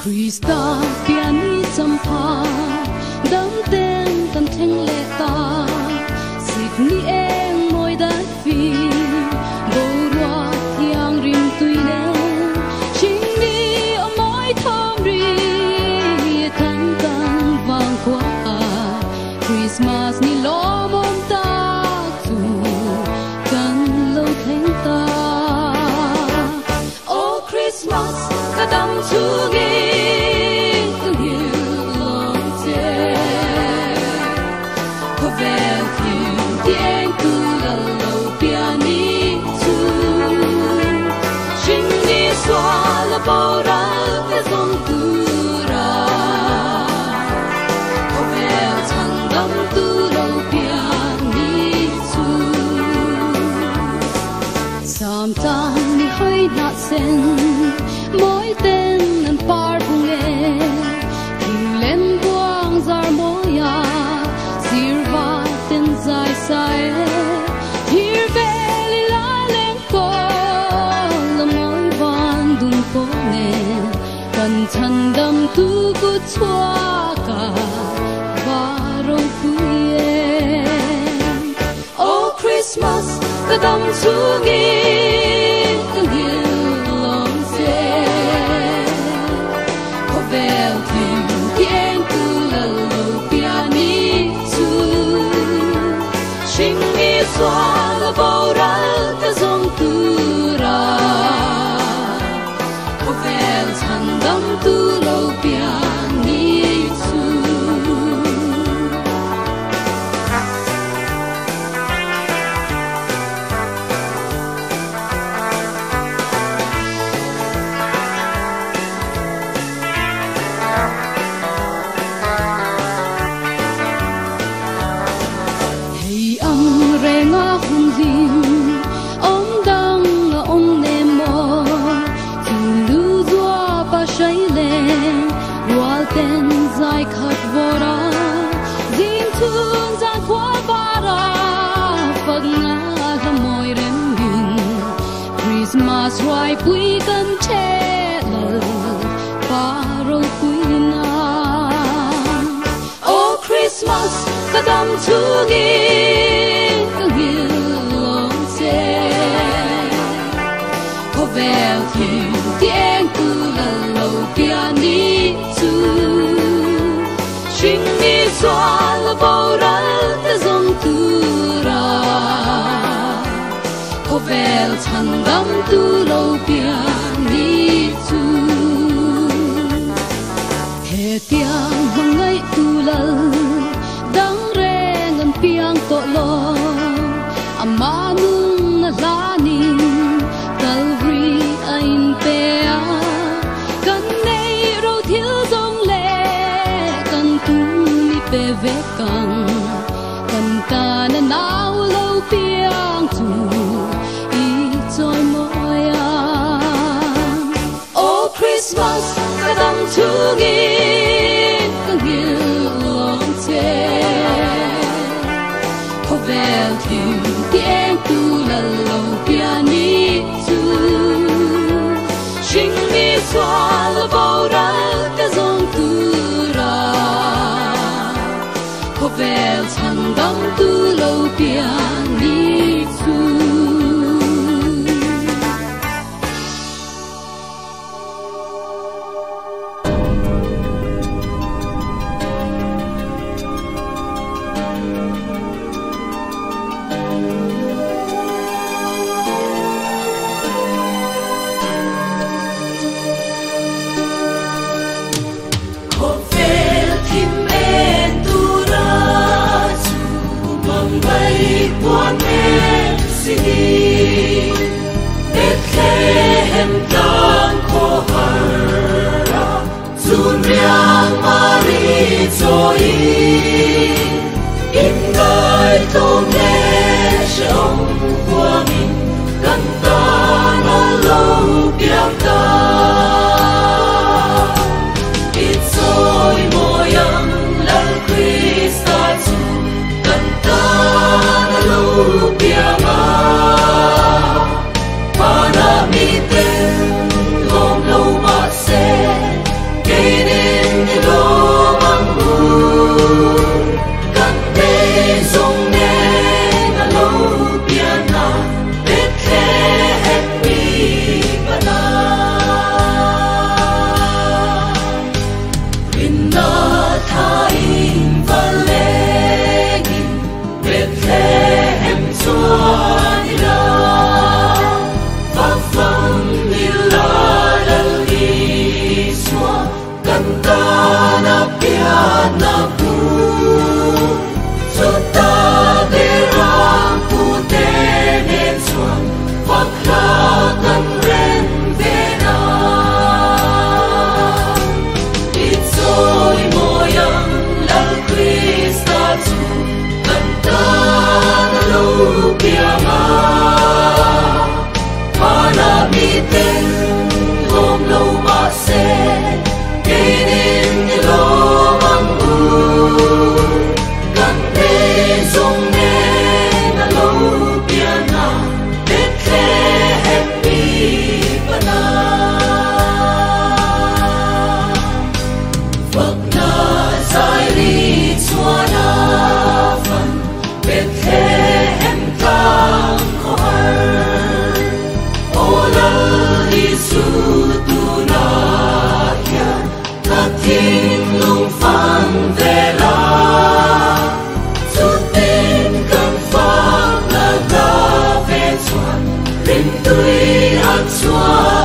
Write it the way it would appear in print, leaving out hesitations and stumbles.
Krista piani champa dam ten kan theng le ta sikni eng moi dan fi borwa thiang rim tuile chingni amoi thom ri kan kan wang kwa Christmas ni lo mom ta tu kan lo theng ta Oh Christmas kadam chu nge Bora ke song tu ra, o ve chang dam tu lo pian ni chu. Sam tan ni hoi na sen, moi ten an par bung e, kim len buang zar moya, sirva ten zai sai, hir beli la len ko. chân đâm tu cú chua cả và râu quê Oh Christmas ta đâm chu nghi từng hiu lòng xe có vẻ thì tiếng tu là lâu piani chu chính mi xoa là bao ra ta dòng tu ra có vẻ chân đâm tu lâu piani chu dài khát vora din thương gian quá bara phật ngã ga môi rem bin Christmas hoài quý cần che lờ paro quý na Oh Christmas ta đâm chu nghi từng hiu lòng xe có vẻ thì tiếng tu là lâu piani chu chính mi xoa là bao ra ta dòng tu ra có vẻ chân đâm tu lâu piani chu he tiếng hằng ngày tu lal đang re ngân piang to lo ama nung na lanin Calvary ain pe kan nei ro thiếu dòng về về càng cần ta nên áo lâu piang tu ý trôi môi Oh Christmas ta đâm chu nghi càng hiu lòng che có vẻ thì tiếng tu là lâu piani chu chính mi xoa là bao ra ta dòng tu ra có vẻ chân đâm tu lâu piani chu tui at chua